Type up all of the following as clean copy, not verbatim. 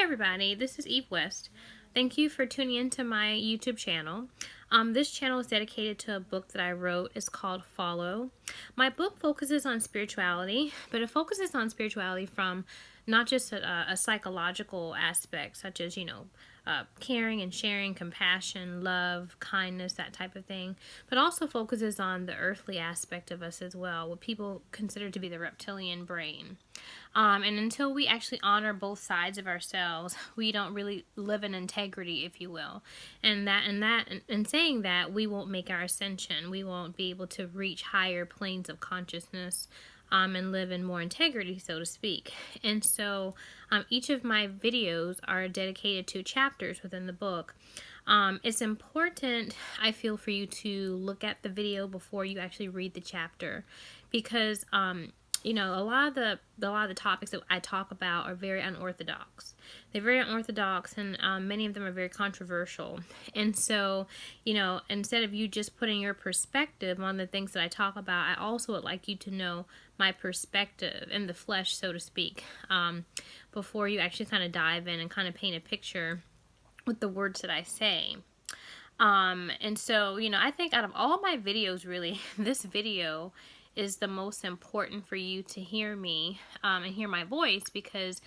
everybody, this is Eve West. Thank you for tuning into my YouTube channel. This channel is dedicated to a book that I wrote. It's called Follow. My book focuses on spirituality, but it focuses on spirituality from not just a psychological aspect, such as, caring and sharing, compassion, love, kindness, that type of thing, but also focuses on the earthly aspect of us as well, what people consider to be the reptilian brain. And until we actually honor both sides of ourselves, we don't really live in integrity, if you will. And in saying that, we won't make our ascension. We won't be able to reach higher planes of consciousness and live in more integrity, so to speak. And so each of my videos are dedicated to chapters within the book. It's important, I feel, for you to look at the video before you actually read the chapter, because a lot of the topics that I talk about are very unorthodox. They're very unorthodox, and many of them are very controversial. And so, instead of you just putting your perspective on the things that I talk about, I also would like you to know my perspective in the flesh, so to speak, before you actually kind of dive in and kind of paint a picture with the words that I say. And so, I think out of all my videos, really, this video is the most important for you to hear me and hear my voice, because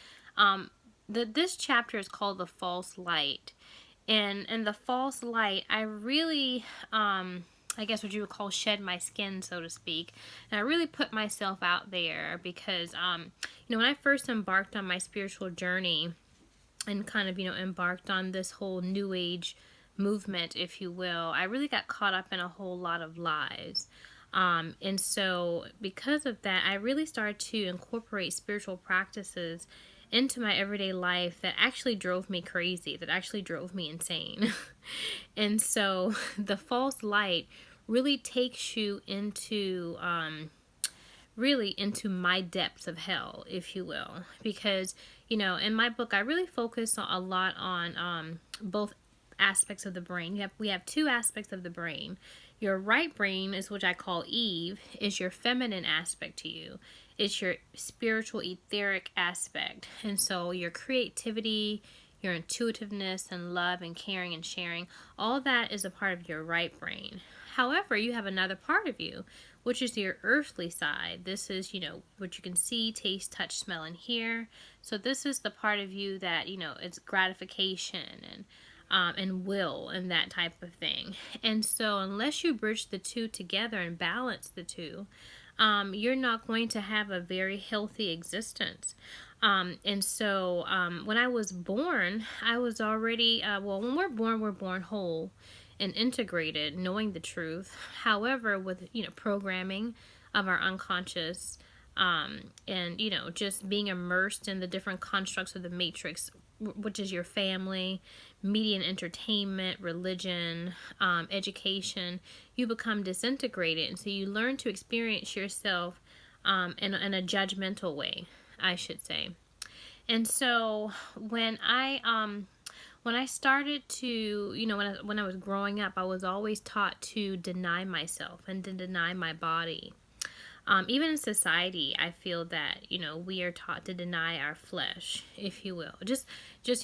this chapter is called The False Light. And in The False Light, I really, I guess what you would call shed my skin, so to speak. And I really put myself out there because, when I first embarked on my spiritual journey and kind of, embarked on this whole New Age movement, if you will, I really got caught up in a whole lot of lies. And so because of that, I really started to incorporate spiritual practices into my everyday life that actually drove me crazy, that actually drove me insane. And so the false light really takes you into, into my depths of hell, if you will, because, in my book, I really focus a lot on, both aspects of the brain. We have two aspects of the brain. Your right brain is, which I call Eve, is your feminine aspect to you. It's your spiritual etheric aspect. And so your creativity, your intuitiveness and love and caring and sharing, all that is a part of your right brain. However, you have another part of you, which is your earthly side. This is, what you can see, taste, touch, smell, and hear. So this is the part of you that, it's gratification and will and that type of thing. And so unless you bridge the two together and balance the two, you're not going to have a very healthy existence. And so when I was born, I was already, when we're born whole and integrated, knowing the truth. However, with, programming of our unconscious, and, just being immersed in the different constructs of the matrix, which is your family, media and entertainment, religion, education, you become disintegrated. And so you learn to experience yourself in a judgmental way, I should say. And so when I started to, when I was growing up, I was always taught to deny myself and to deny my body. Even in society, I feel that, we are taught to deny our flesh, if you will. Just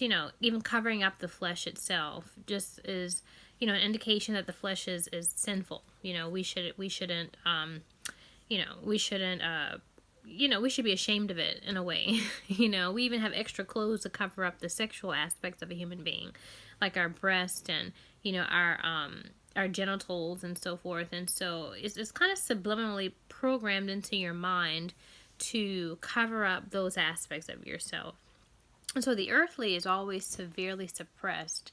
even covering up the flesh itself just is, an indication that the flesh is sinful. We shouldn't, we should be ashamed of it in a way. We even have extra clothes to cover up the sexual aspects of a human being, like our breast and, our genitals and so forth. And so it's kind of subliminally programmed into your mind to cover up those aspects of yourself. And so the earthly is always severely suppressed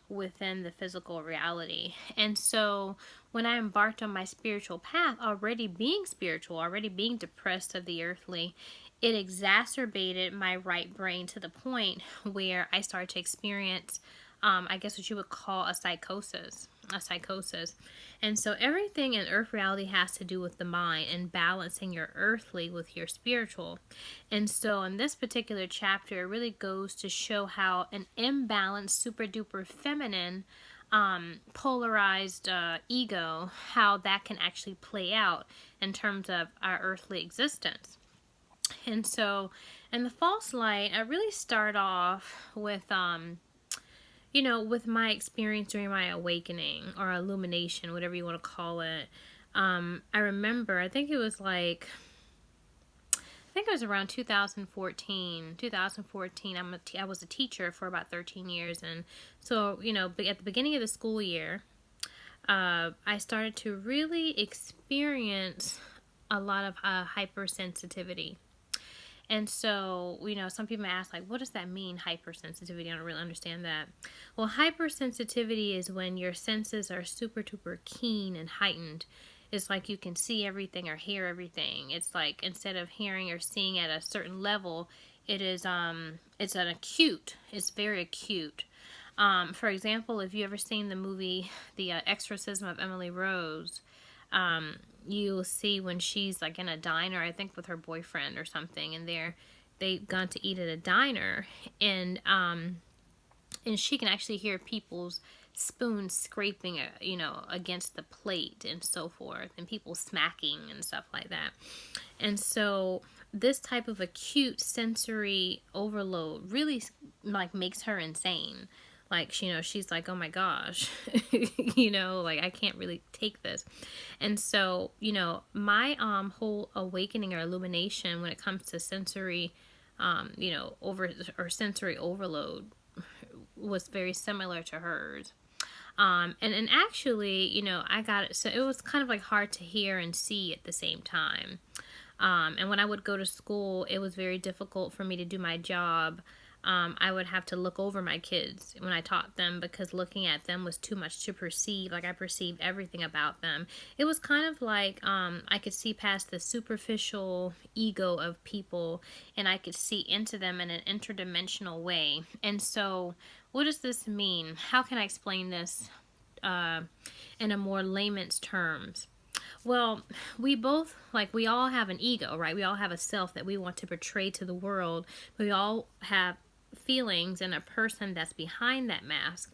within the physical reality. And so when I embarked on my spiritual path, already being spiritual, already being depressed of the earthly, it exacerbated my right brain to the point where I started to experience I guess what you would call a psychosis. And so everything in earth reality has to do with the mind and balancing your earthly with your spiritual. And so in this particular chapter, it really goes to show how an imbalanced, super duper feminine, polarized ego, how that can actually play out in terms of our earthly existence. And so And the false light, I really start off with, with my experience during my awakening or illumination, whatever you want to call it. I remember, I think it was around 2014. I was a teacher for about 13 years. And so, at the beginning of the school year, I started to really experience a lot of hypersensitivity. And so, some people ask, like, what does that mean, hypersensitivity? I don't really understand that. Well, hypersensitivity is when your senses are super duper keen and heightened. It's like you can see everything or hear everything. It's like instead of hearing or seeing at a certain level, it's very acute. For example, if you ever seen the movie The Exorcism of Emily Rose, you'll see when she's like in a diner, I think with her boyfriend or something, and they've gone to eat at a diner, and she can actually hear people's spoons scraping, against the plate and so forth, and people smacking and stuff like that. And so this type of acute sensory overload really like makes her insane. Like, she's like, oh my gosh, like I can't really take this. And so, my whole awakening or illumination when it comes to sensory, sensory overload was very similar to hers. And actually, I got it. So it was kind of like hard to hear and see at the same time. And when I would go to school, it was very difficult for me to do my job. I would have to look over my kids when I taught them because looking at them was too much to perceive. Like I perceived everything about them. It was kind of like I could see past the superficial ego of people and I could see into them in an interdimensional way. And so what does this mean? How can I explain this in a more layman's terms? Well, we all have an ego, right? We all have a self that we want to portray to the world. We all have feelings and a person that's behind that mask.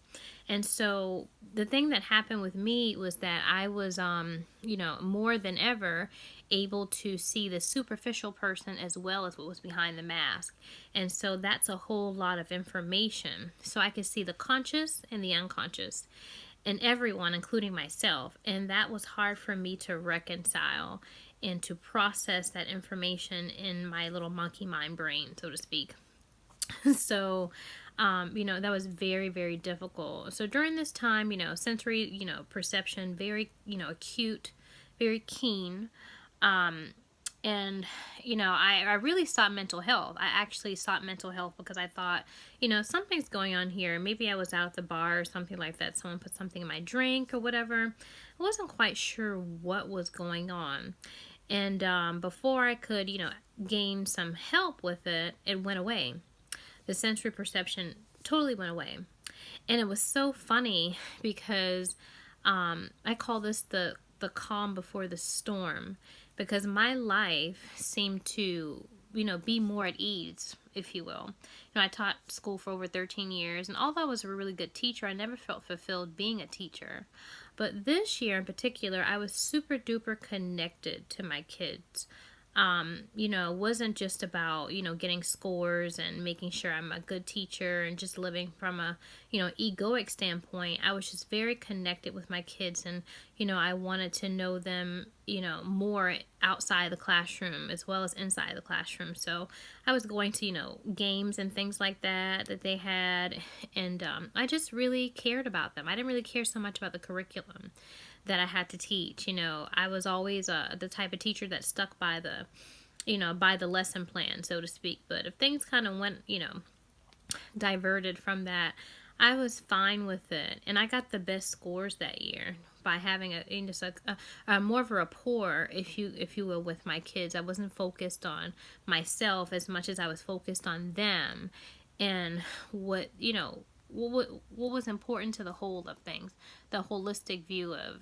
And so the thing that happened with me was that I was, more than ever able to see the superficial person as well as what was behind the mask. And so that's a whole lot of information. So I could see the conscious and the unconscious and everyone, including myself. And that was hard for me to reconcile and to process that information in my little monkey mind brain, so to speak. So, that was very, very difficult. So during this time, sensory, perception, very, acute, very keen. And, I really sought mental health. I actually sought mental health because I thought, something's going on here. Maybe I was out at the bar or something like that. Someone put something in my drink or whatever. I wasn't quite sure what was going on. And before I could, gain some help with it, it went away. The sensory perception totally went away. And it was so funny because I call this the calm before the storm, because my life seemed to, be more at ease, if you will. I taught school for over 13 years, and although I was a really good teacher, I never felt fulfilled being a teacher. But this year in particular, I was super duper connected to my kids. It wasn't just about, getting scores and making sure I'm a good teacher and just living from a, egoic standpoint. I was just very connected with my kids and, I wanted to know them, more outside the classroom as well as inside the classroom. So I was going to, games and things like that they had. And I just really cared about them. I didn't really care so much about the curriculum that I had to teach. I was always the type of teacher that stuck by the lesson plan, so to speak. But if things kind of went, diverted from that, I was fine with it. And I got the best scores that year by having a more of a rapport, if you will, with my kids. I wasn't focused on myself as much as I was focused on them and what was important to the whole of things, the holistic view of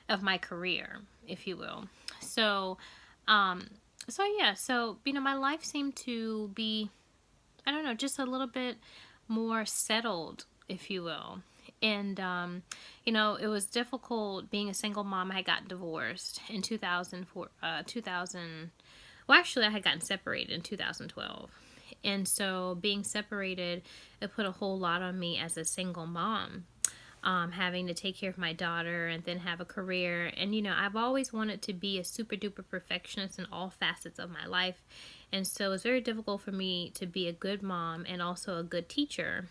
of my career, if you will. So my life seemed to be, I don't know, just a little bit more settled, if you will. And it was difficult being a single mom. I had gotten divorced in 2004, well, actually, I had gotten separated in 2012. And so being separated, it put a whole lot on me as a single mom. Having to take care of my daughter and then have a career. And, I've always wanted to be a super duper perfectionist in all facets of my life. And so it's very difficult for me to be a good mom and also a good teacher.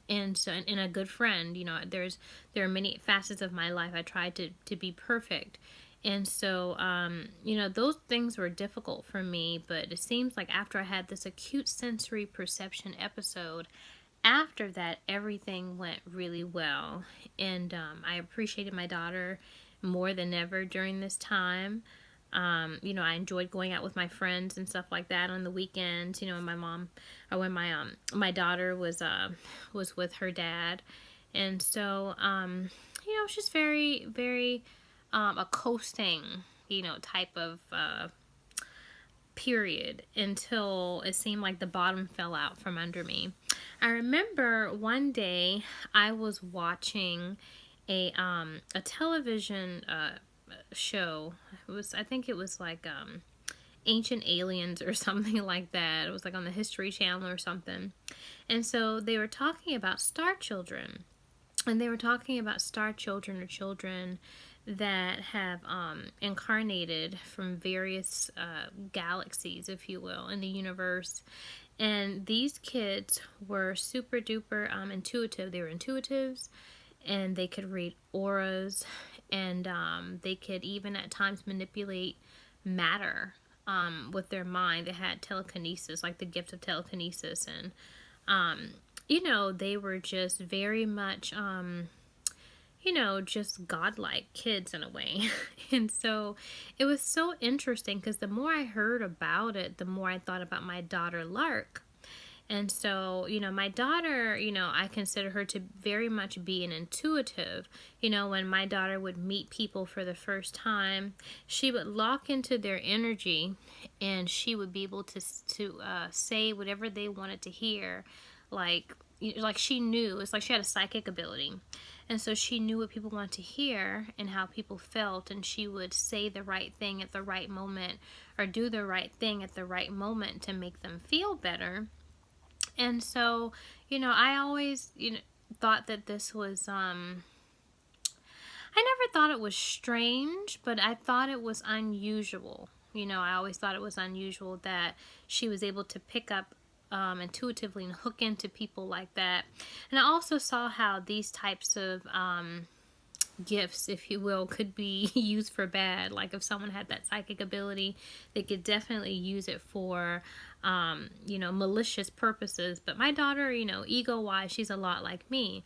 And so, and a good friend. There are many facets of my life I tried to be perfect. And so, those things were difficult for me, but it seems like after I had this acute sensory perception episode, after that, everything went really well. And I appreciated my daughter more than ever during this time. I enjoyed going out with my friends and stuff like that on the weekends, when my daughter was with her dad. And so, it's just very, very, a coasting, type of, period until it seemed like the bottom fell out from under me. I remember one day I was watching a television show. I think it was like Ancient Aliens or something like that. It was like on the History Channel or something. And so they were talking about star children. And they were talking about star children or children that have incarnated from various galaxies, if you will, in the universe. And these kids were super duper intuitive. They were intuitives, and they could read auras, and they could even at times manipulate matter with their mind. They had telekinesis, like the gift of telekinesis, and they were just very much just godlike kids in a way. And so it was so interesting because the more I heard about it, the more I thought about my daughter Lark. And so, my daughter, I consider her to very much be an intuitive. When my daughter would meet people for the first time, she would lock into their energy and she would be able to say whatever they wanted to hear. Like she knew. It's like she had a psychic ability. And so she knew what people wanted to hear and how people felt, and she would say the right thing at the right moment or do the right thing at the right moment to make them feel better. And so, I always, thought that this was, I never thought it was strange, but I thought it was unusual. I always thought it was unusual that she was able to pick up intuitively and hook into people like that. And I also saw how these types of gifts, if you will, could be used for bad. Like if someone had that psychic ability, they could definitely use it for malicious purposes. But my daughter, ego-wise, she's a lot like me.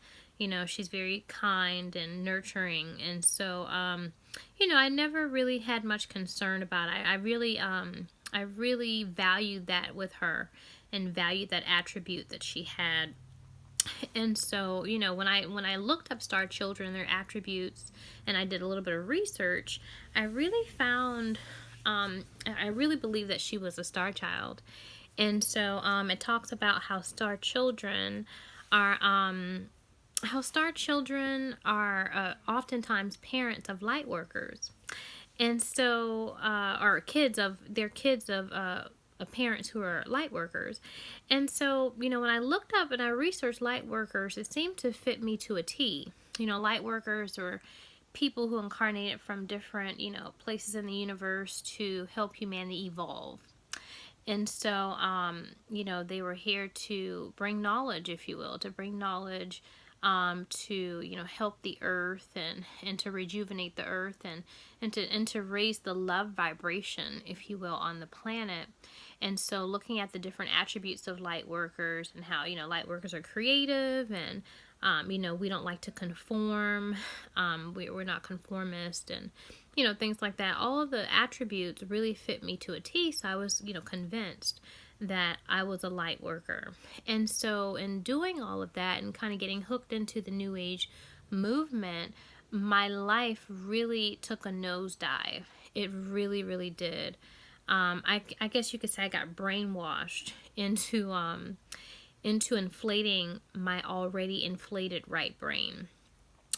She's very kind and nurturing, and so I never really had much concern about it. I really valued that with her and valued that attribute that she had. And so, when I looked up star children, their attributes, and I did a little bit of research, I really found, I really believe that she was a star child. And so, it talks about how star children are, oftentimes parents of light workers. And so, or kids of parents who are light workers. And so, when I looked up and I researched light workers, it seemed to fit me to a T. Light workers are people who incarnated from different, places in the universe to help humanity evolve. And so, they were here to bring knowledge, if you will, to bring knowledge to help the earth and to rejuvenate the earth and to raise the love vibration, if you will, on the planet. And so looking at the different attributes of light workers and how light workers are creative and we don't like to conform, we're not conformist, and things like that. All of the attributes really fit me to a T. So I was convinced that I was a light worker. And so in doing all of that and kind of getting hooked into the New Age movement, my life really took a nosedive. It really, really did. I guess you could say I got brainwashed into inflating my already inflated right brain.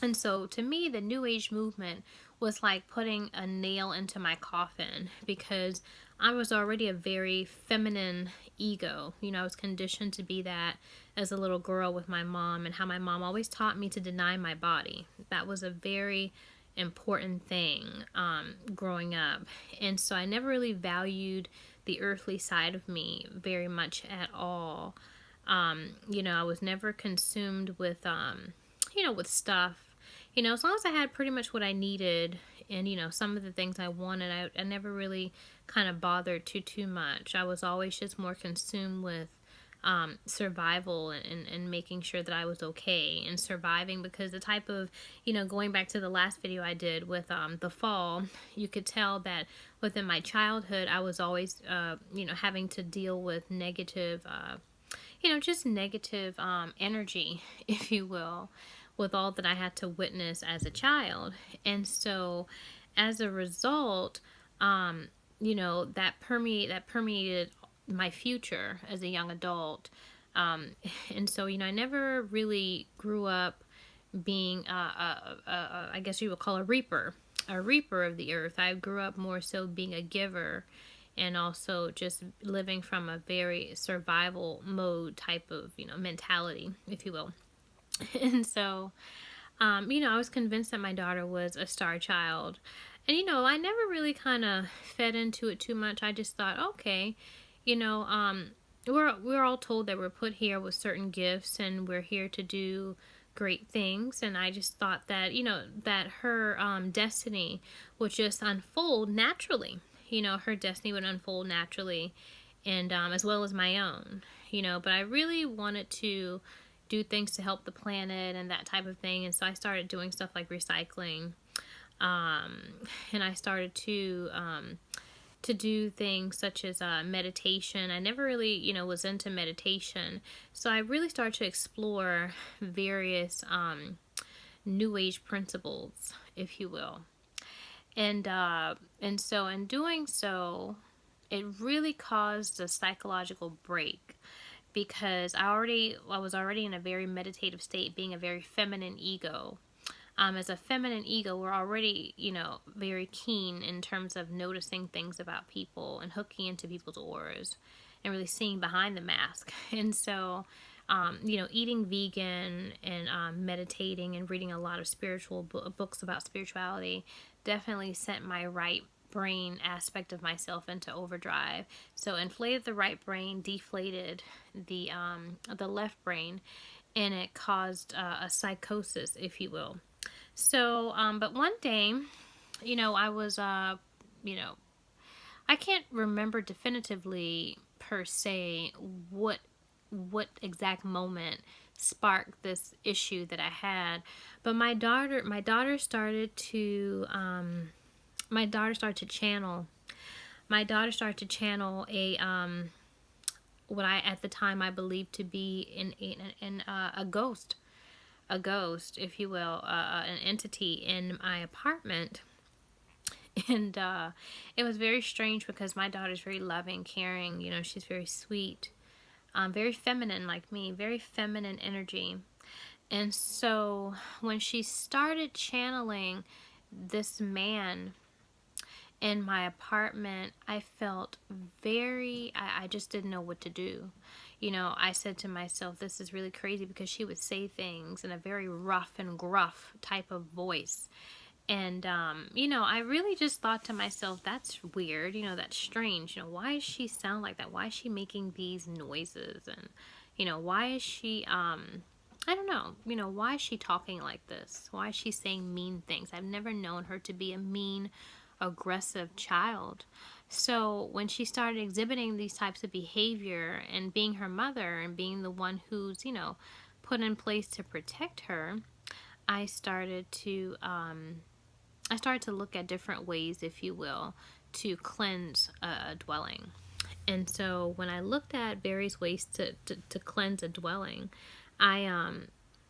And so to me, the New Age movement was like putting a nail into my coffin, because I was already a very feminine ego. You know, I was conditioned to be that as a little girl with my mom, and how my mom always taught me to deny my body. That was a very important thing growing up. And so I never really valued the earthly side of me very much at all. You know, I was never consumed with, you know, with stuff. You know, as long as I had pretty much what I needed, and, you know, some of the things I wanted, I never really kind of bothered too much. I was always just more consumed with survival, and making sure that I was okay and surviving, because the type of, you know, going back to the last video I did with the fall, you could tell that within my childhood I was always, you know, having to deal with negative, you know, just negative energy, if you will, with all that I had to witness as a child. And so as a result, you know, that permeated my future as a young adult. And so, you know, I never really grew up being, I guess you would call a reaper of the earth. I grew up more so being a giver, and also just living from a very survival mode type of, you know, mentality, if you will. And so, you know, I was convinced that my daughter was a star child. And, you know, I never really kind of fed into it too much. I just thought, okay, you know, we're all told that we're put here with certain gifts, and we're here to do great things. And I just thought that, you know, that her destiny would just unfold naturally. You know, her destiny would unfold naturally, and as well as my own, you know. But I really wanted to do things to help the planet and that type of thing. And so I started doing stuff like recycling. And I started to do things such as meditation. I never really, you know, was into meditation. So I really started to explore various New Age principles, if you will. And so in doing so, it really caused a psychological break, because I was already in a very meditative state, being a very feminine ego. As a feminine ego, we're already, you know, very keen in terms of noticing things about people and hooking into people's auras and really seeing behind the mask. And so, you know, eating vegan and meditating and reading a lot of spiritual books about spirituality definitely sent my right brain aspect of myself into overdrive. So inflated the right brain, deflated the left brain, and it caused a psychosis, if you will. So, but one day, you know, I was, you know, I can't remember definitively per se what exact moment sparked this issue that I had, but my daughter started to channel. My daughter started to channel a what I at the time I believed to be a ghost, if you will, an entity in my apartment. And it was very strange, because my daughter's very loving, caring. You know, she's very sweet, very feminine like me, very feminine energy. And so when she started channeling this man in my apartment, I felt I just didn't know what to do. You know, I said to myself, this is really crazy, because she would say things in a very rough and gruff type of voice. And, you know, I really just thought to myself, that's weird, you know, that's strange. You know, why does she sound like that? Why is she making these noises? And, you know, why is she, I don't know, you know, why is she talking like this? Why is she saying mean things? I've never known her to be a mean, aggressive child. So when she started exhibiting these types of behavior, and being her mother and being the one who's, you know, put in place to protect her, I started to look at different ways, if you will, to cleanse a dwelling. And so when I looked at various ways to cleanse a dwelling,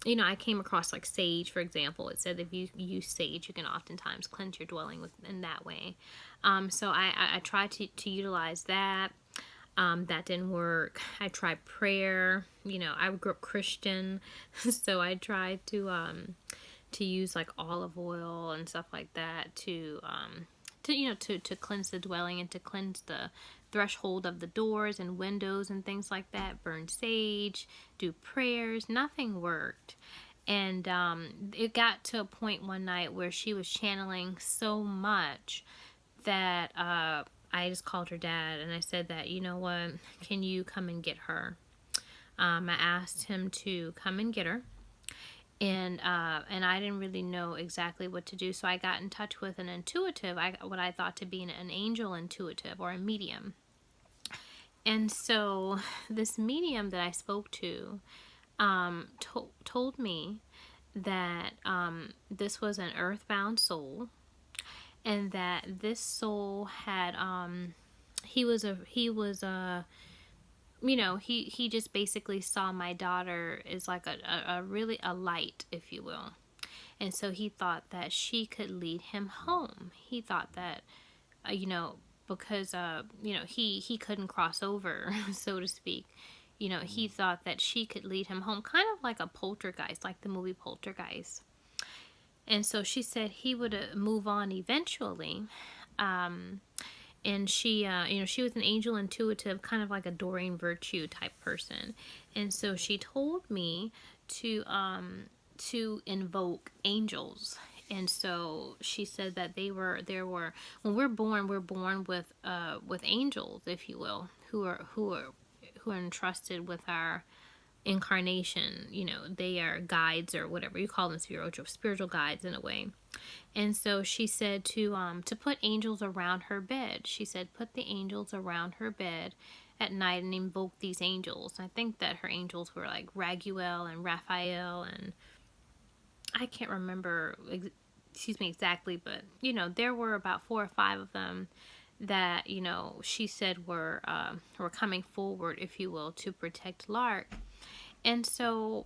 you know, I came across like sage, for example. It said if you use sage, you can oftentimes cleanse your dwelling in that way. So I tried to utilize that. That didn't work. I tried prayer. You know, I grew up Christian, so I tried to to use like olive oil and stuff like that to cleanse the dwelling and to cleanse the threshold of the doors and windows and things like that. Burn sage, do prayers. Nothing worked. And it got to a point one night where she was channeling so much that I just called her dad and I said that, you know what, can you come and get her? I asked him to come and get her. And I didn't really know exactly what to do, so I got in touch with an intuitive, what I thought to be an angel intuitive or a medium. And so this medium that I spoke to told me that this was an earthbound soul, and that this soul had he was he just basically saw my daughter as like a really a light, if you will. And so he thought that she could lead him home. He thought that, because, he couldn't cross over, so to speak. He thought that she could lead him home, kind of like a poltergeist, like the movie Poltergeist. And so she said he would move on eventually. And she, she was an angel intuitive, kind of like a Doreen Virtue type person. And so she told me to invoke angels. And so she said that when we're born with angels, if you will, who are entrusted with our incarnation. They are guides, or whatever you call them, spiritual guides in a way. And so she said to put angels around her bed. She said, put the angels around her bed at night and invoke these angels. I think that her angels were like Raguel and Raphael, and I can't remember exactly, but there were about 4 or 5 of them that she said were coming forward, if you will, to protect Lark. And so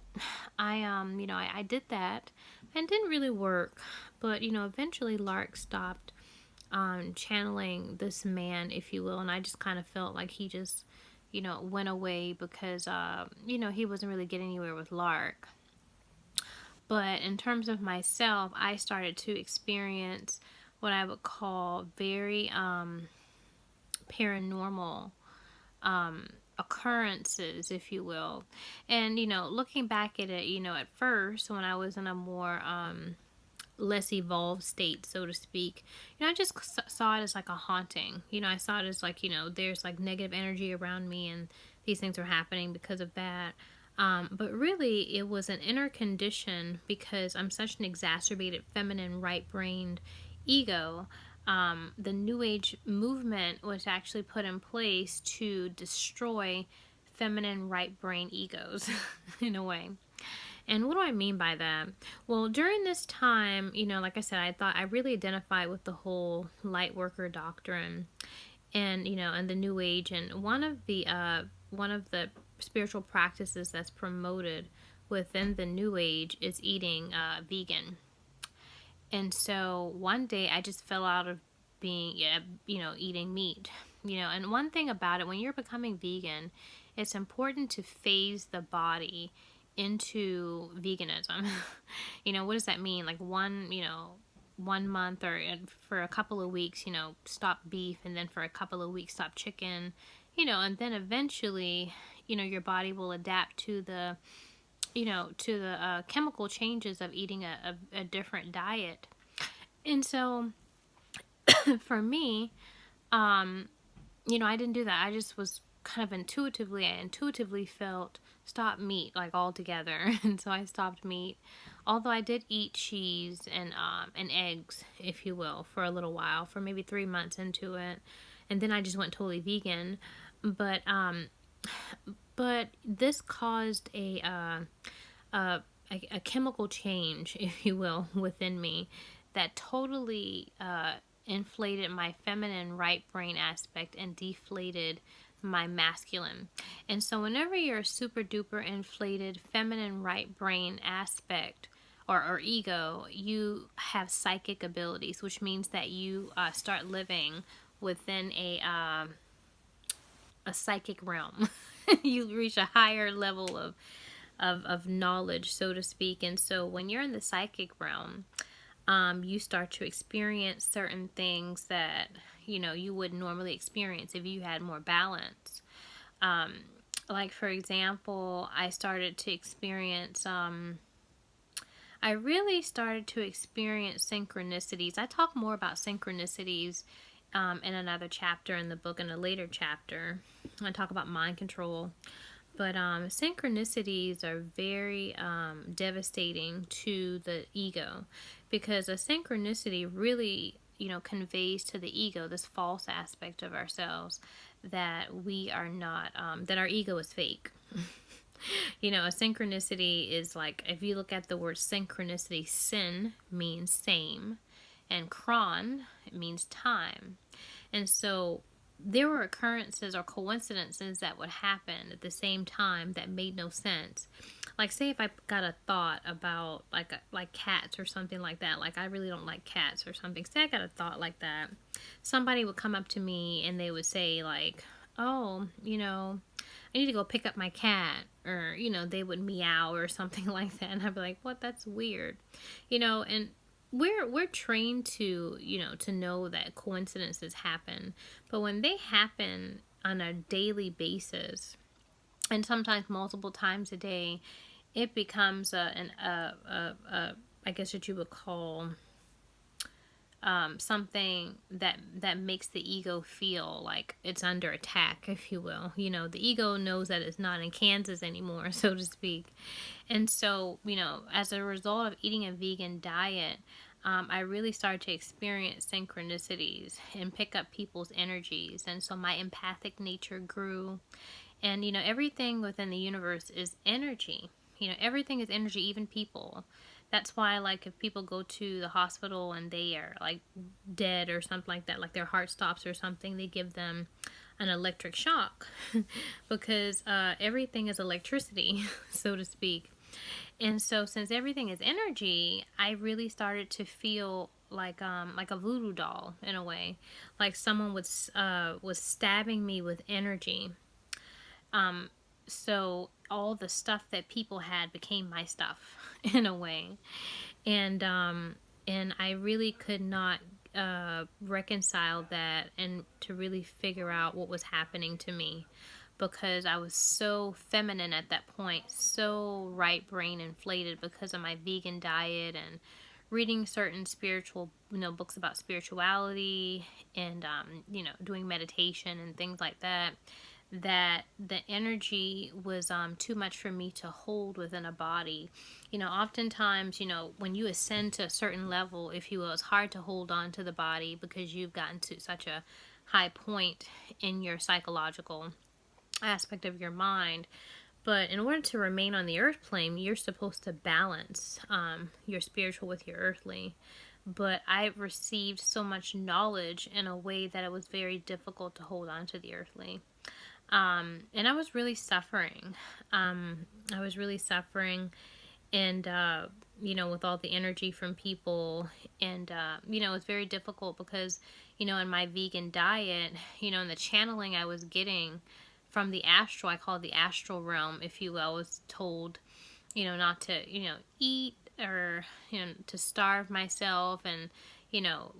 I did that, and didn't really work, but eventually Lark stopped channeling this man, if you will, and I just kind of felt like he just went away because he wasn't really getting anywhere with Lark. But in terms of myself, I started to experience what I would call very paranormal occurrences, if you will. And looking back at it, at first when I was in a more less evolved state, so to speak, I just saw it as like a haunting. I saw it as like there's like negative energy around me and these things are happening because of that. But really it was an inner condition because I'm such an exacerbated feminine right-brained ego. The New Age movement was actually put in place to destroy feminine right brain egos in a way. And what do I mean by that? Well, during this time, like I said, I really identified with the whole light worker doctrine and, and the New Age. And one of the spiritual practices that's promoted within the New Age is eating vegan. And so one day I just fell out of eating meat, and one thing about it, when you're becoming vegan, it's important to phase the body into veganism. What does that mean? Like 1 month or for a couple of weeks, stop beef, and then for a couple of weeks stop chicken, and then eventually, your body will adapt to the chemical changes of eating a different diet. And so for me, I didn't do that. I just was kind of I intuitively felt stop meat like altogether. And so I stopped meat, although I did eat cheese and eggs, if you will, for a little while, for maybe 3 months into it. And then I just went totally vegan. But this caused a chemical change, if you will, within me that totally inflated my feminine right brain aspect and deflated my masculine. And so whenever you're a super duper inflated feminine right brain aspect or ego, you have psychic abilities, which means that you start living within a psychic realm. You reach a higher level of knowledge, so to speak. And so when you're in the psychic realm, you start to experience certain things that, you wouldn't normally experience if you had more balance. Like, for example, I really started to experience synchronicities. I talk more about synchronicities in another chapter in the book, in a later chapter. I talk about mind control. But synchronicities are very devastating to the ego, because a synchronicity really, conveys to the ego this false aspect of ourselves, that we are not, that our ego is fake. A synchronicity is like, if you look at the word synchronicity, syn means same, and chron, it means time. And so there were occurrences or coincidences that would happen at the same time that made no sense. Like, say if I got a thought about like cats or something like that, like I really don't like cats or something. Say I got a thought like that, somebody would come up to me and they would say like, oh, I need to go pick up my cat, or they would meow or something like that, and I'd be like, what? That's weird, and we're trained to to know that coincidences happen, but when they happen on a daily basis, and sometimes multiple times a day, it becomes I guess what you would call something that makes the ego feel like it's under attack, if you will. The ego knows that it's not in Kansas anymore, so to speak. And so, as a result of eating a vegan diet, I really started to experience synchronicities and pick up people's energies. And so my empathic nature grew. And, everything within the universe is energy. Everything is energy, even people. That's why, like, if people go to the hospital and they are, like, dead or something like that, like their heart stops or something, they give them an electric shock because everything is electricity, so to speak. And so, since everything is energy, I really started to feel like a voodoo doll in a way, like someone was stabbing me with energy. So all the stuff that people had became my stuff in a way, and I really could not reconcile that and to really figure out what was happening to me, because I was so feminine at that point, so right brain inflated because of my vegan diet and reading certain spiritual, books about spirituality, and doing meditation and things like that, that the energy was too much for me to hold within a body. Oftentimes, when you ascend to a certain level, if you will, it's hard to hold on to the body because you've gotten to such a high point in your psychological aspect of your mind. But in order to remain on the earth plane, you're supposed to balance your spiritual with your earthly. But I received so much knowledge in a way that it was very difficult to hold on to the earthly. And I was really suffering. And, with all the energy from people. And, it's very difficult because, in my vegan diet, in the channeling I was getting from the astral, I call it the astral realm, if you will, I was told, not to, eat or, to starve myself. And,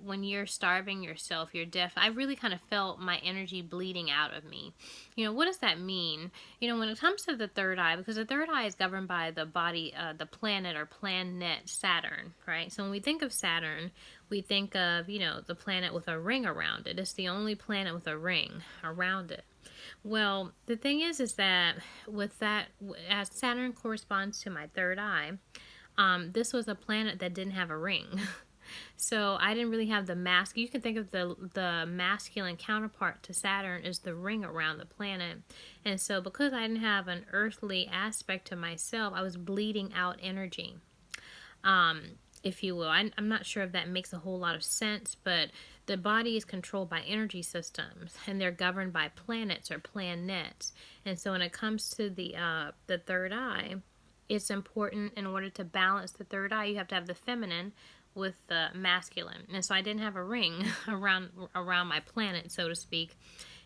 when you're starving yourself, you're deaf. I really kind of felt my energy bleeding out of me. What does that mean? When it comes to the third eye, because the third eye is governed by the body, the planet or planet Saturn, right? So when we think of Saturn, we think of, the planet with a ring around it. It's the only planet with a ring around it. Well, the thing is that with that, as Saturn corresponds to my third eye, this was a planet that didn't have a ring. So I didn't really have the mask. You can think of the masculine counterpart to Saturn is the ring around the planet. And so because I didn't have an earthly aspect to myself, I was bleeding out energy, if you will. I'm not sure if that makes a whole lot of sense, but the body is controlled by energy systems, and they're governed by planets or planets. And so when it comes to the third eye, it's important, in order to balance the third eye, you have to have the feminine with the masculine. And so I didn't have a ring around my planet, so to speak.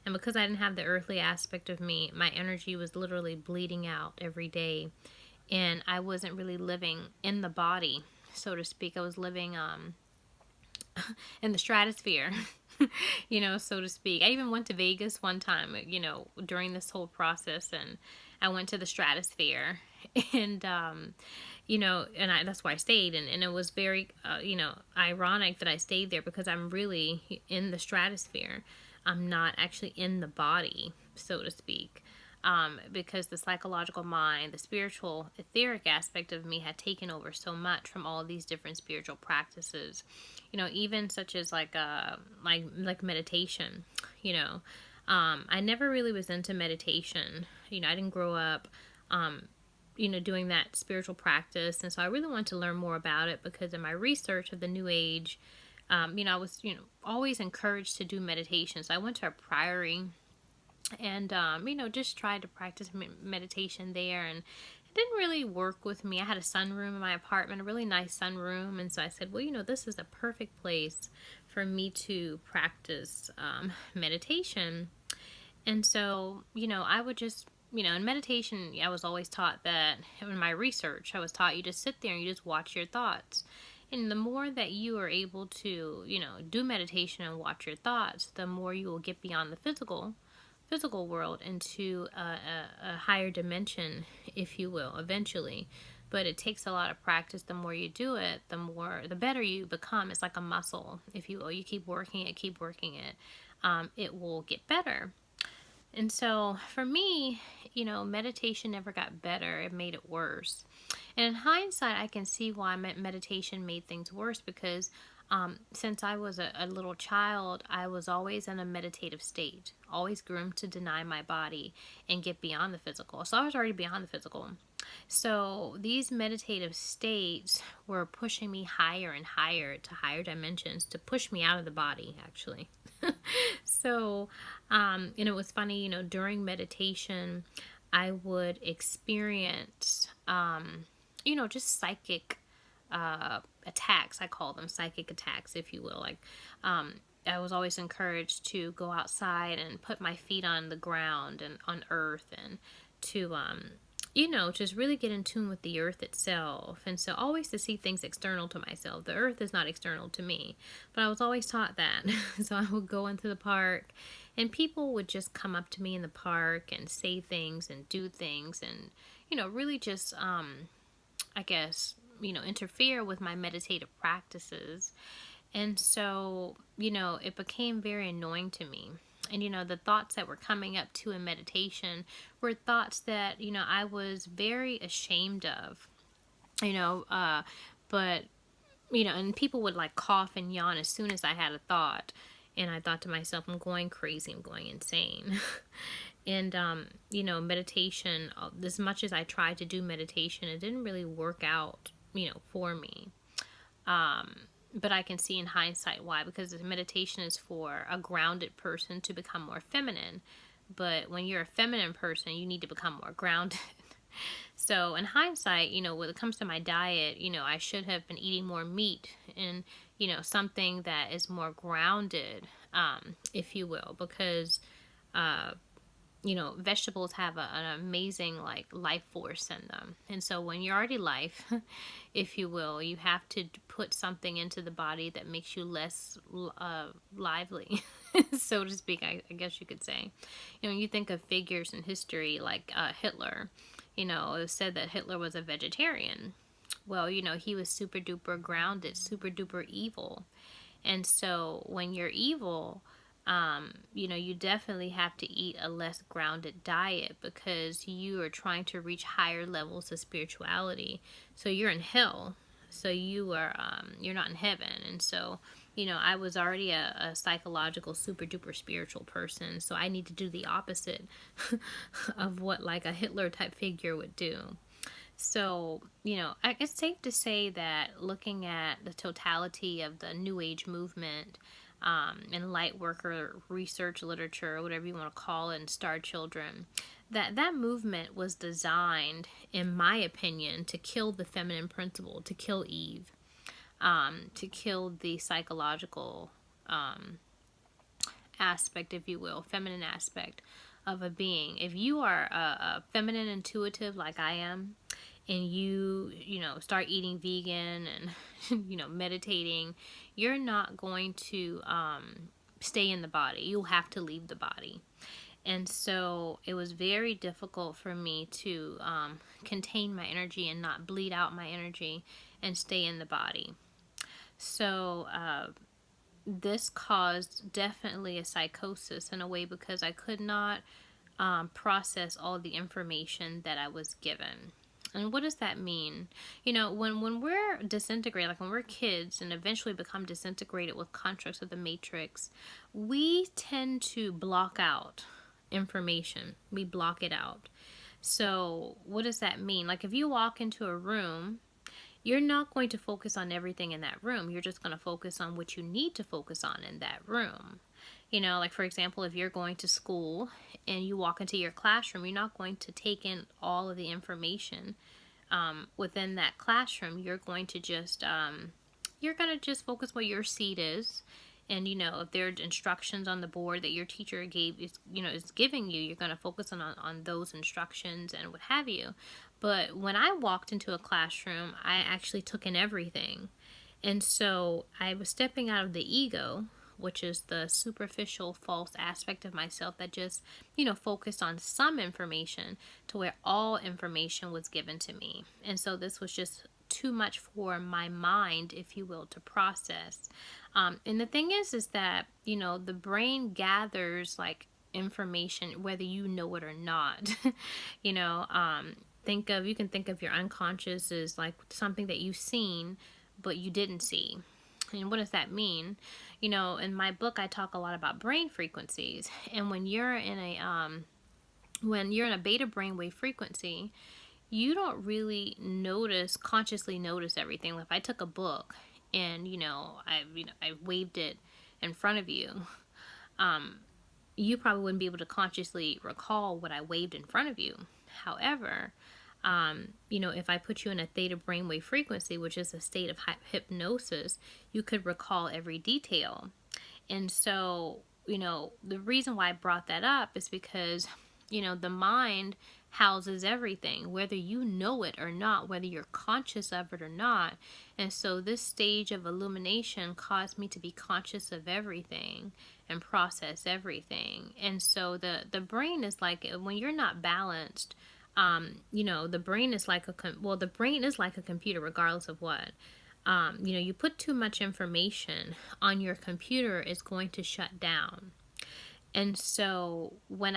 And because I didn't have the earthly aspect of me, my energy was literally bleeding out every day. and I wasn't really living in the body, so to speak. I was living in the stratosphere, so to speak. I even went to Vegas one time, during this whole process, and I went to the stratosphere, and that's why I stayed, and it was very, ironic that I stayed there, because I'm really in the stratosphere. I'm not actually in the body, so to speak. Because the psychological mind, the spiritual, etheric aspect of me had taken over so much from all of these different spiritual practices, even such as like meditation. I never really was into meditation. I didn't grow up, doing that spiritual practice, and so I really wanted to learn more about it, because in my research of the New Age, I was always encouraged to do meditation. So I went to a priory, and just tried to practice meditation there, and it didn't really work with me. I had a sunroom in my apartment, a really nice sunroom, and so I said, well, this is the perfect place for me to practice meditation. And so I would just, in meditation, I was always taught that, in my research, I was taught you just sit there and you just watch your thoughts. And the more that you are able to, do meditation and watch your thoughts, the more you will get beyond the physical world into a higher dimension, if you will, eventually. But it takes a lot of practice. The more you do it, the better you become. It's like a muscle, if you will. You keep working it, it will get better. And so for me, meditation never got better. It made it worse. And in hindsight, I can see why meditation made things worse, because since I was a little child, I was always in a meditative state, always groomed to deny my body and get beyond the physical. So I was already beyond the physical. So these meditative states were pushing me higher and higher to higher dimensions, to push me out of the body, actually. So, and it was funny, during meditation, I would experience, just psychic attacks. I call them psychic attacks, if you will. Like, I was always encouraged to go outside and put my feet on the ground and on earth, and to, just really get in tune with the earth itself. And so always to see things external to myself. The earth is not external to me, but I was always taught that. So I would go into the park, and people would just come up to me in the park and say things and do things, and, really just, I guess, interfere with my meditative practices. And so, it became very annoying to me. And, the thoughts that were coming up to in meditation were thoughts that, I was very ashamed of, but, and people would like cough and yawn as soon as I had a thought. And I thought to myself, I'm going crazy, I'm going insane. And, meditation, as much as I tried to do meditation, it didn't really work out, for me. But I can see in hindsight why, because meditation is for a grounded person to become more feminine. But when you're a feminine person, you need to become more grounded. So in hindsight, when it comes to my diet, I should have been eating more meat and, something that is more grounded, if you will, because, vegetables have an amazing life force in them. And so when you're already life, if you will, you have to put something into the body that makes you less lively, so to speak, I guess you could say. When you think of figures in history like Hitler, it was said that Hitler was a vegetarian. Well, he was super duper grounded, super duper evil. And so when you're evil, you definitely have to eat a less grounded diet, because you are trying to reach higher levels of spirituality. So you're in hell. So you're not in heaven. And so, I was already a psychological, super duper spiritual person. So I need to do the opposite of what like a Hitler type figure would do. So, it's safe to say that looking at the totality of the New Age movement, and light worker research literature, whatever you want to call it, and Star Children, that movement was designed, in my opinion, to kill the feminine principle, to kill Eve, to kill the psychological aspect, if you will, feminine aspect of a being. If you are a feminine intuitive like I am, and you know, start eating vegan and, you know, meditating, you're not going to stay in the body. You'll have to leave the body. And so it was very difficult for me to contain my energy and not bleed out my energy and stay in the body. So this caused definitely a psychosis in a way, because I could not process all the information that I was given. And what does that mean? You know, when we're disintegrated, like when we're kids and eventually become disintegrated with constructs of the matrix, we tend to block out information. We block it out. So what does that mean? Like if you walk into a room, you're not going to focus on everything in that room. You're just going to focus on what you need to focus on in that room. You know, like for example, if you're going to school and you walk into your classroom, you're not going to take in all of the information within that classroom. You're going to just focus where your seat is. And, you know, if there are instructions on the board that your teacher is giving you, you're going to focus on those instructions and what have you. But when I walked into a classroom, I actually took in everything. And so I was stepping out of the ego, which is the superficial, false aspect of myself that just, you know, focused on some information, to where all information was given to me. And so this was just too much for my mind, if you will, to process. And the thing is that, you know, the brain gathers like information, whether you know it or not. You know, you can think of your unconscious as like something that you've seen, but you didn't see. And what does that mean? You know, in my book, I talk a lot about brain frequencies. And when you're in a beta brainwave frequency, you don't really consciously notice everything. If I took a book and, I waved it in front of you, you probably wouldn't be able to consciously recall what I waved in front of you. However, if I put you in a theta brainwave frequency, which is a state of hypnosis, you could recall every detail. And so, the reason why I brought that up is because, the mind houses everything, whether you know it or not, whether you're conscious of it or not. And so this stage of illumination caused me to be conscious of everything and process everything. And so the brain is like, when you're not balanced, the brain is like the brain is like a computer, regardless of what. You put too much information on your computer, it's going to shut down. And so when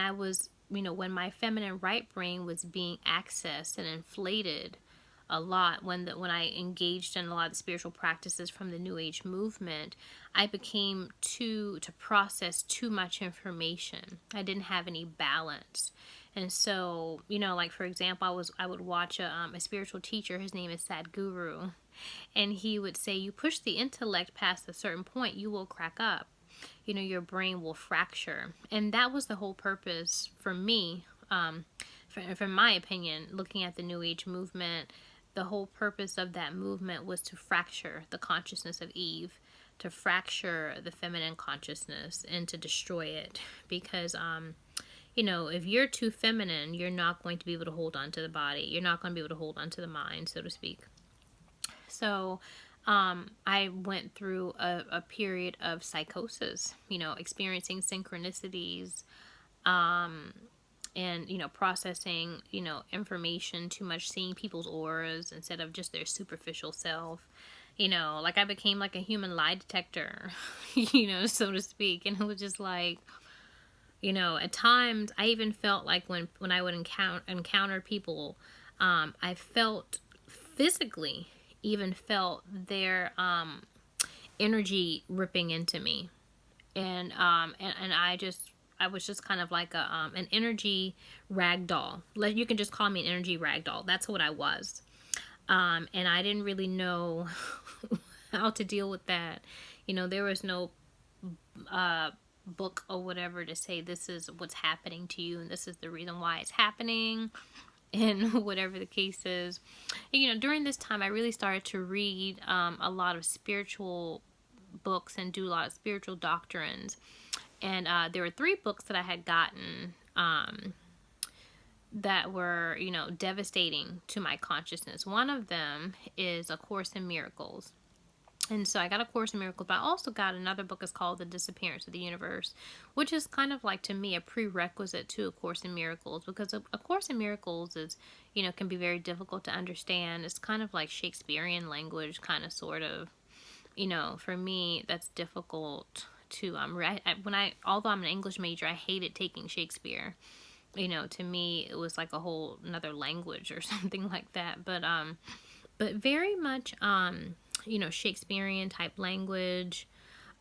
when my feminine right brain was being accessed and inflated a lot, when I engaged in a lot of the spiritual practices from the New Age movement, I became to process too much information. I didn't have any balance. And so, like for example, I would watch a spiritual teacher. His name is Sadhguru, and he would say, you push the intellect past a certain point, you will crack up. Your brain will fracture. And that was the whole purpose for me, from my opinion, looking at the New Age movement. The whole purpose of that movement was to fracture the consciousness of Eve, to fracture the feminine consciousness, and to destroy it. Because, if you're too feminine, you're not going to be able to hold on to the body. You're not going to be able to hold on to the mind, so to speak. So, I went through a period of psychosis, experiencing synchronicities, and, processing, information too much, seeing people's auras instead of just their superficial self. Like I became like a human lie detector, so to speak. And it was just like, at times I even felt like when I would encounter people, I felt physically, even felt their energy ripping into me. And I was just kind of like an energy rag doll. You can just call me an energy rag doll. That's what I was. And I didn't really know how to deal with that. There was no book or whatever to say this is what's happening to you and this is the reason why it's happening, and whatever the case is. And, during this time I really started to read a lot of spiritual books and do a lot of spiritual doctrines. And there were 3 books that I had gotten that were, devastating to my consciousness. One of them is A Course in Miracles. And so I got A Course in Miracles, but I also got another book. It's called The Disappearance of the Universe, which is kind of like, to me, a prerequisite to A Course in Miracles, because A Course in Miracles is, can be very difficult to understand. It's kind of like Shakespearean language, kind of, sort of. For me, that's difficult to although I'm an English major, I hated taking Shakespeare. To me, it was like a whole another language or something like that. But very much, Shakespearean type language.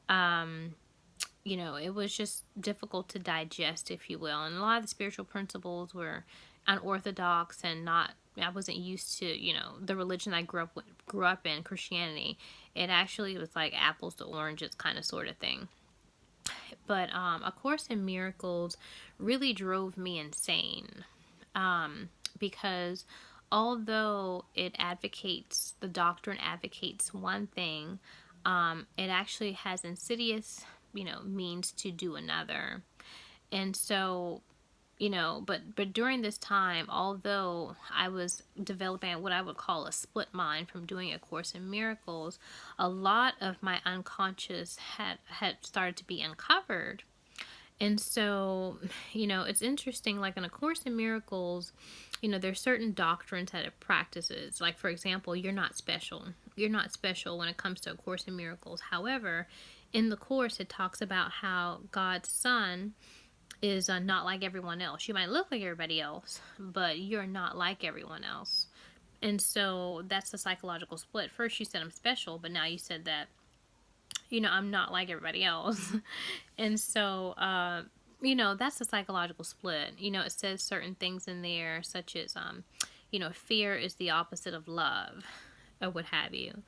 It was just difficult to digest, if you will. And a lot of the spiritual principles were unorthodox and not, I wasn't used to, the religion I grew up in, Christianity. It actually was like apples to oranges kind of sort of thing. But A Course in Miracles really drove me insane, because although the doctrine advocates one thing, it actually has insidious, means to do another. And so, but during this time, although I was developing what I would call a split mind from doing A Course in Miracles, a lot of my unconscious had started to be uncovered. And so, it's interesting, like in A Course in Miracles, there's certain doctrines that it practices. Like, for example, you're not special. You're not special when it comes to A Course in Miracles. However, in the Course, it talks about how God's Son is not like everyone else. You might look like everybody else, but you're not like everyone else. And so that's the psychological split. First you said I'm special, but now you said that, I'm not like everybody else. And so, that's the psychological split. It says certain things in there, such as, fear is the opposite of love, or what have you.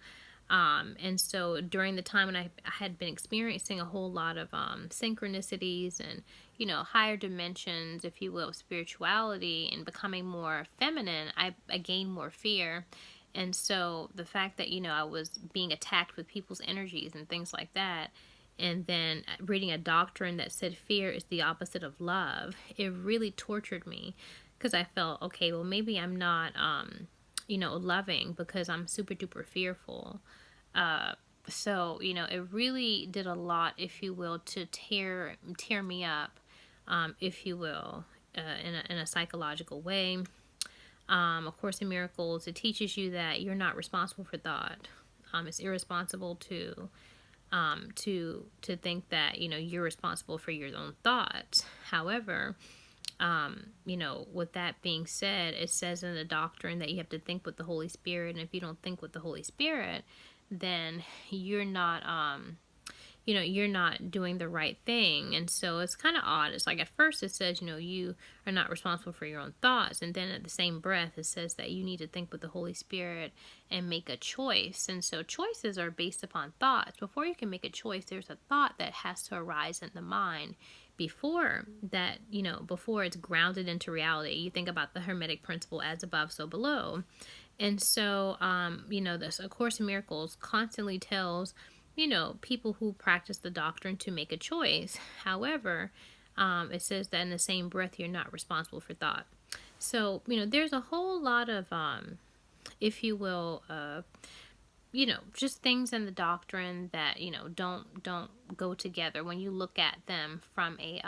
And so during the time when I had been experiencing a whole lot of synchronicities and, higher dimensions, if you will, of spirituality, and becoming more feminine, I gained more fear. And so the fact that, I was being attacked with people's energies and things like that, and then reading a doctrine that said fear is the opposite of love, it really tortured me, because I felt, okay, well, maybe I'm not, loving because I'm super duper fearful. So, it really did a lot, if you will, to tear me up, if you will, in a psychological way. A Course in Miracles, it teaches you that you're not responsible for thought. It's irresponsible to think that, you're responsible for your own thoughts. However, with that being said, it says in the doctrine that you have to think with the Holy Spirit, and if you don't think with the Holy Spirit, then you're not, you're not doing the right thing. And so it's kind of odd. It's like at first it says, you are not responsible for your own thoughts. And then at the same breath, it says that you need to think with the Holy Spirit and make a choice. And so choices are based upon thoughts. Before you can make a choice, there's a thought that has to arise in the mind. Before that, before it's grounded into reality. You think about the Hermetic principle, as above, so below. And so, this A Course in Miracles constantly tells, people who practice the doctrine to make a choice. However, it says that in the same breath, you're not responsible for thought. So, there's a whole lot of, if you will, just things in the doctrine that, don't go together when you look at them from a,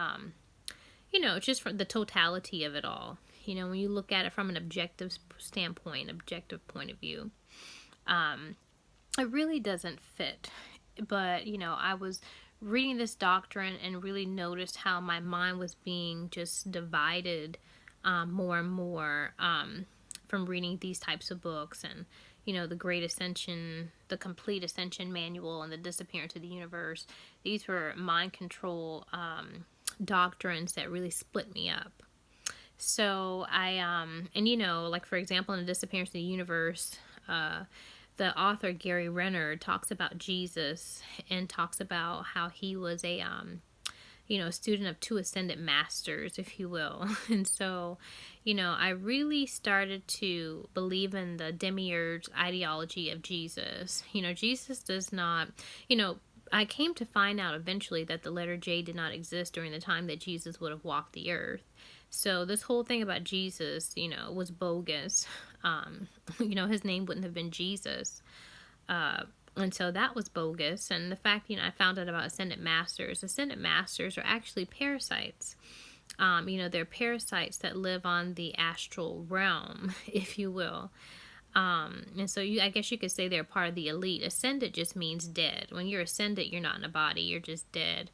just from the totality of it all. When you look at it from an objective standpoint, objective point of view, it really doesn't fit. But, I was reading this doctrine and really noticed how my mind was being just divided more and more from reading these types of books. And, the Great Ascension, the Complete Ascension Manual, and the Disappearance of the Universe. These were mind control doctrines that really split me up. So I, like, for example, in The Disappearance of the Universe, the author Gary Renner talks about Jesus and talks about how he was a student of two ascended masters, if you will. And so, I really started to believe in the demiurge ideology of Jesus. Jesus does not, I came to find out eventually that the letter J did not exist during the time that Jesus would have walked the earth. So this whole thing about Jesus, was bogus. His name wouldn't have been Jesus. And so that was bogus. And the fact, I found out about ascended masters. Ascended masters are actually parasites. They're parasites that live on the astral realm, if you will. And so I guess you could say they're part of the elite. Ascended just means dead. When you're ascended, you're not in a body, you're just dead.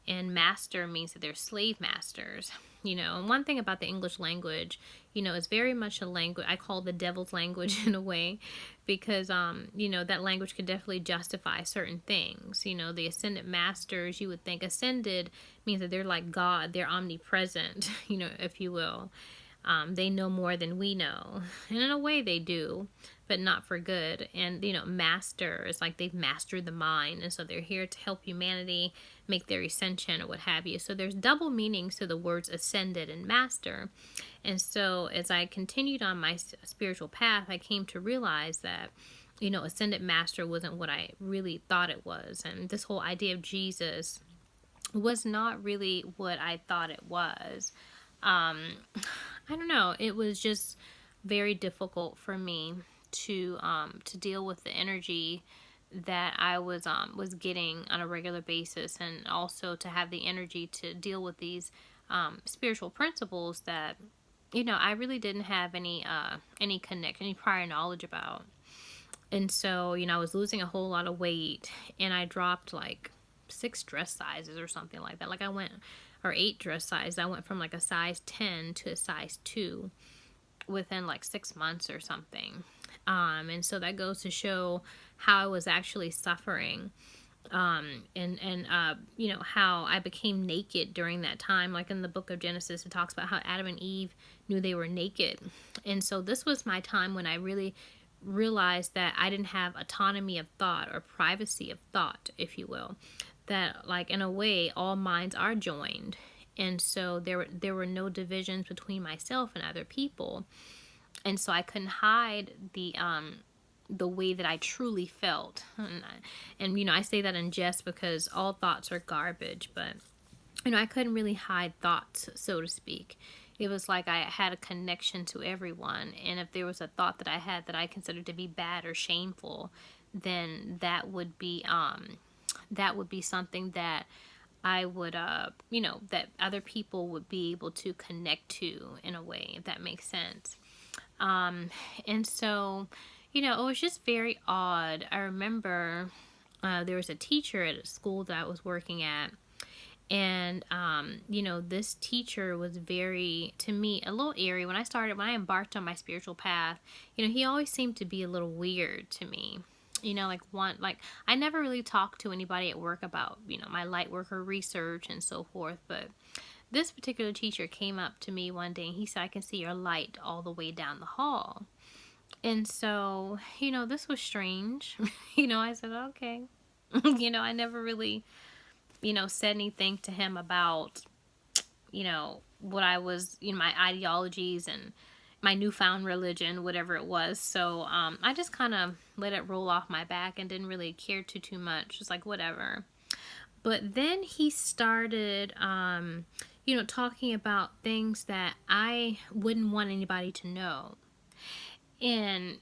And master means that they're slave masters. And one thing about the English language, it's very much a language I call the devil's language in a way, because, that language could definitely justify certain things. The ascended masters, you would think ascended means that they're like God, they're omnipresent, if you will. They know more than we know. And in a way they do, but not for good. And, master is like they've mastered the mind. And so they're here to help humanity make their ascension or what have you. So there's double meanings to the words ascended and master. And so as I continued on my spiritual path, I came to realize that, ascended master wasn't what I really thought it was. And this whole idea of Jesus was not really what I thought it was. I don't know. It was just very difficult for me to deal with the energy that I was getting on a regular basis, and also to have the energy to deal with these spiritual principles that I really didn't have any connection, any prior knowledge about. And so I was losing a whole lot of weight, and I dropped like 6 dress sizes or something like that. Or 8 dress sizes. I went from like a size 10 to a size 2 within like 6 months or something. And so that goes to show how I was actually suffering. And how I became naked during that time. Like in the book of Genesis, it talks about how Adam and Eve knew they were naked. And so this was my time when I really realized that I didn't have autonomy of thought, or privacy of thought, if you will. That, like, in a way, all minds are joined. And so there were no divisions between myself and other people. And so I couldn't hide the way that I truly felt. And I say that in jest because all thoughts are garbage, but I couldn't really hide thoughts, so to speak. It was like I had a connection to everyone, and if there was a thought that I had that I considered to be bad or shameful, then that would be something that I would, that other people would be able to connect to in a way, if that makes sense. And so, it was just very odd. I remember there was a teacher at a school that I was working at, and, this teacher was very, to me, a little eerie. When I embarked on my spiritual path, he always seemed to be a little weird to me. I never really talked to anybody at work about, my light worker research and so forth. But this particular teacher came up to me one day and he said, "I can see your light all the way down the hall." And so, this was strange. I said, okay. I never really, said anything to him about, what I was, my ideologies and my newfound religion, whatever it was. So I just kind of let it roll off my back and didn't really care too much. Just like, whatever. But then he started, talking about things that I wouldn't want anybody to know. And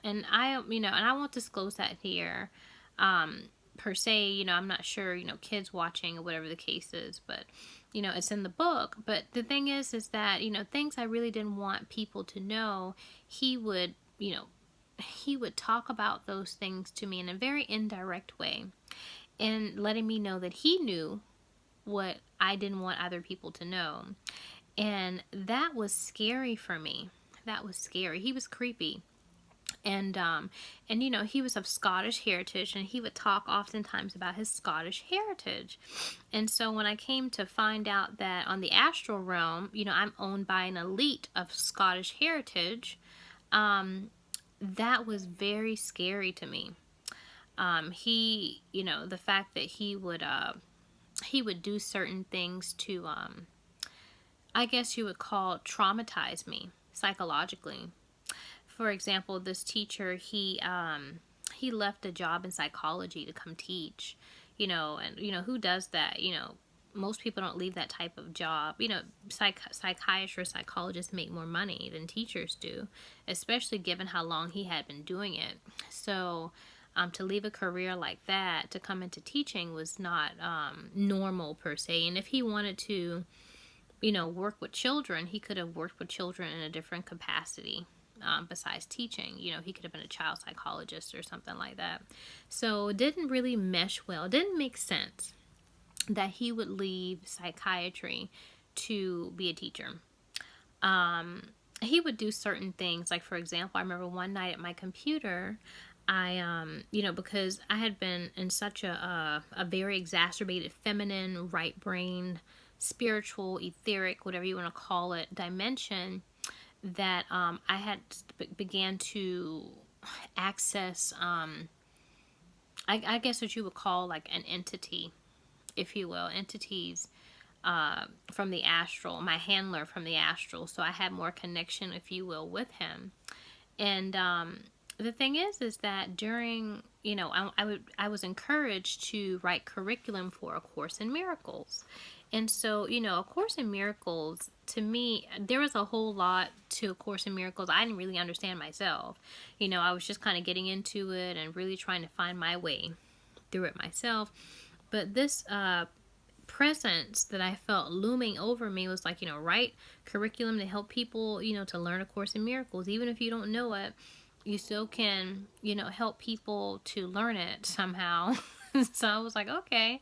I, and I won't disclose that here, per se. I'm not sure, kids watching or whatever the case is, but it's in the book. But the thing is that, things I really didn't want people to know, he would talk about those things to me in a very indirect way, and letting me know that he knew what I didn't want other people to know. And that was scary for me. That was scary. He was creepy. And he was of Scottish heritage, and he would talk oftentimes about his Scottish heritage. And so when I came to find out that on the astral realm, I'm owned by an elite of Scottish heritage, that was very scary to me. He, the fact that he would do certain things to, I guess you would call traumatize me psychologically. For example, this teacher, he left a job in psychology to come teach, and who does that? most people don't leave that type of job. You know, psychiatrists, psychologists make more money than teachers do, especially given how long he had been doing it. So to leave a career like that to come into teaching was not normal per se. And if he wanted to, you know, work with children, he could have worked with children in a different capacity. Besides teaching, you know, he could have been a child psychologist or something like that. So it didn't really mesh well. It didn't make sense that he would leave psychiatry to be a teacher. He would do certain things. Like, for example, I remember one night at my computer, I, you know, because I had been in such a very exacerbated feminine, right brain, spiritual, etheric, whatever you want to call it, dimension, that I had began to access, I guess what you would call like an entity, if you will, entities from the astral, my handler from the astral. So I had more connection, if you will, with him. And the thing is that during, you know, I was encouraged to write curriculum for A Course in Miracles. And so, you know, A Course in Miracles, to me, there was a whole lot to A Course in Miracles I didn't really understand myself. You know, I was just kind of getting into it and really trying to find my way through it myself. But this presence that I felt looming over me was like, you know, write curriculum to help people, you know, to learn A Course in Miracles. Even if you don't know it, you still can, you know, help people to learn it somehow. So I was like, okay.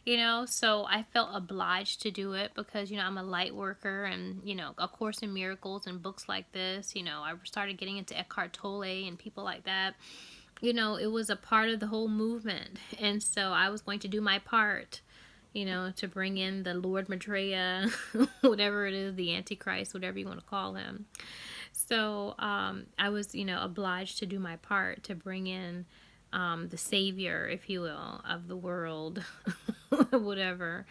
You know, so I felt obliged to do it because, you know, I'm a light worker, and, you know, A Course in Miracles and books like this, you know, I started getting into Eckhart Tolle and people like that. You know, it was a part of the whole movement. And so I was going to do my part, you know, to bring in the Lord Maitreya, whatever it is, the Antichrist, whatever you want to call him. So I was, you know, obliged to do my part to bring in the savior, if you will, of the world, whatever.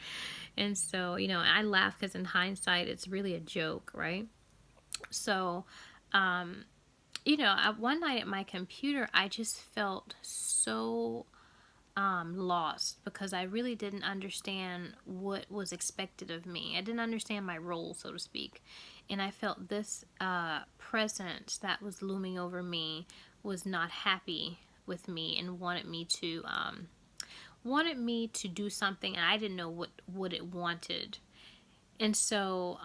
And so, you know, I laugh because in hindsight, it's really a joke, right? So, you know, one night at my computer, I just felt so lost because I really didn't understand what was expected of me. I didn't understand my role, so to speak. And I felt this presence that was looming over me was not happy with me and wanted me to do something, and I didn't know what it wanted. And so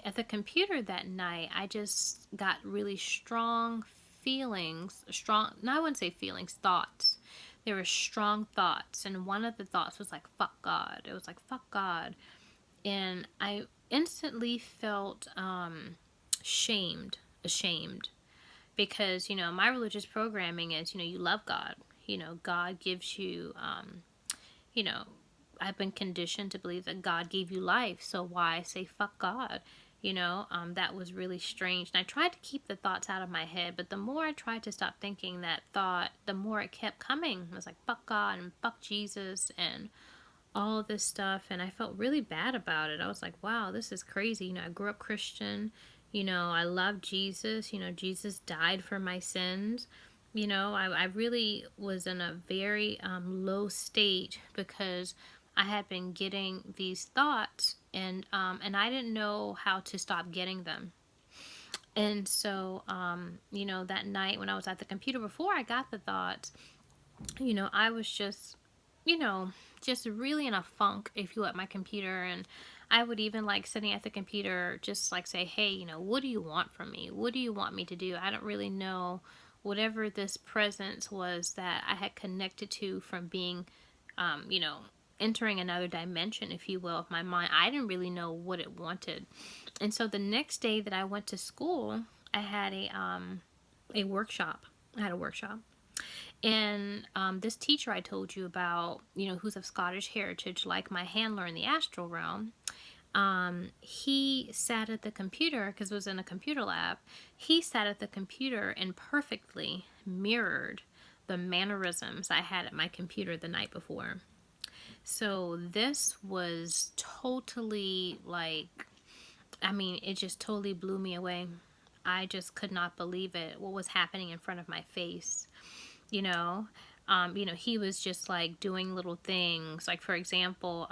at the computer that night, I just got really strong feelings, I wouldn't say feelings, thoughts. There were strong thoughts, and one of the thoughts was like, fuck God. It was like, fuck God. And I instantly felt ashamed, because, you know, my religious programming is, you know, you love God. You know, God gives you, you know, I've been conditioned to believe that God gave you life, so why say fuck God? You know, that was really strange. And I tried to keep the thoughts out of my head, but the more I tried to stop thinking that thought, the more it kept coming. It was like, fuck God and fuck Jesus and all of this stuff. And I felt really bad about it. I was like, wow, this is crazy. You know, I grew up Christian. You know, I love Jesus. You know, Jesus died for my sins. You know, I really was in a very low state because I had been getting these thoughts, and I didn't know how to stop getting them. And so, you know, that night when I was at the computer, before I got the thoughts, you know, I was just, you know, just really in a funk, if you will, at my computer. And I would even like sitting at the computer, just like say, hey, you know, what do you want from me? What do you want me to do? I don't really know. Whatever this presence was that I had connected to from being, you know, entering another dimension, if you will, of my mind, I didn't really know what it wanted. And so the next day that I went to school, I had a workshop. I had a workshop. And this teacher I told you about, you know, who's of Scottish heritage, like my handler in the astral realm, he sat at the computer, because it was in a computer lab. He sat at the computer and perfectly mirrored the mannerisms I had at my computer the night before. So this was totally like, I mean, it just totally blew me away. I just could not believe it, what was happening in front of my face. You know, he was just like doing little things. Like, for example,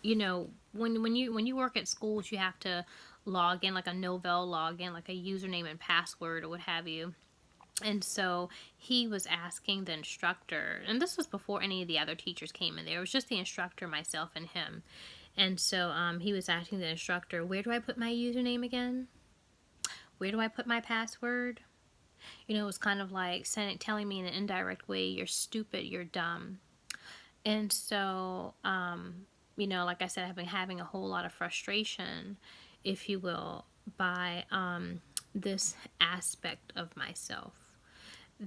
you know, when you work at schools, you have to log in like a Novell login, like a username and password or what have you. And so he was asking the instructor, and this was before any of the other teachers came in there. It was just the instructor, myself, and him. And so he was asking the instructor, where do I put my username again? Where do I put my password? You know, it was kind of like telling me in an indirect way, you're stupid, you're dumb. And so, you know, like I said, I've been having a whole lot of frustration, if you will, by this aspect of myself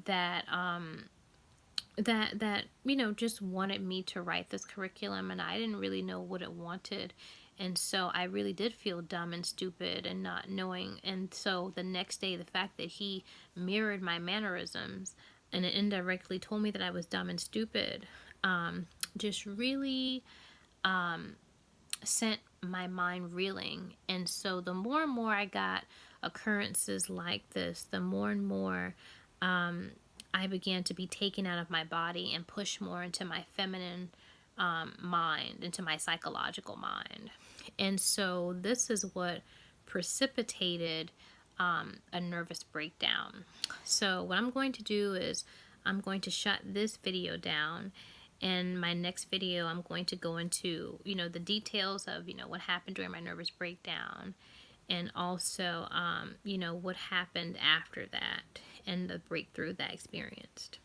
that that you know, just wanted me to write this curriculum, and I didn't really know what it wanted. And so I really did feel dumb and stupid and not knowing. And so the next day, the fact that he mirrored my mannerisms and it indirectly told me that I was dumb and stupid, just really sent my mind reeling. And so the more and more I got occurrences like this, the more and more I began to be taken out of my body and pushed more into my feminine mind, into my psychological mind. And so this is what precipitated a nervous breakdown. So what I'm going to do is I'm going to shut this video down. In my next video, I'm going to go into, you know, the details of, you know, what happened during my nervous breakdown, and also, you know, what happened after that and the breakthrough that I experienced.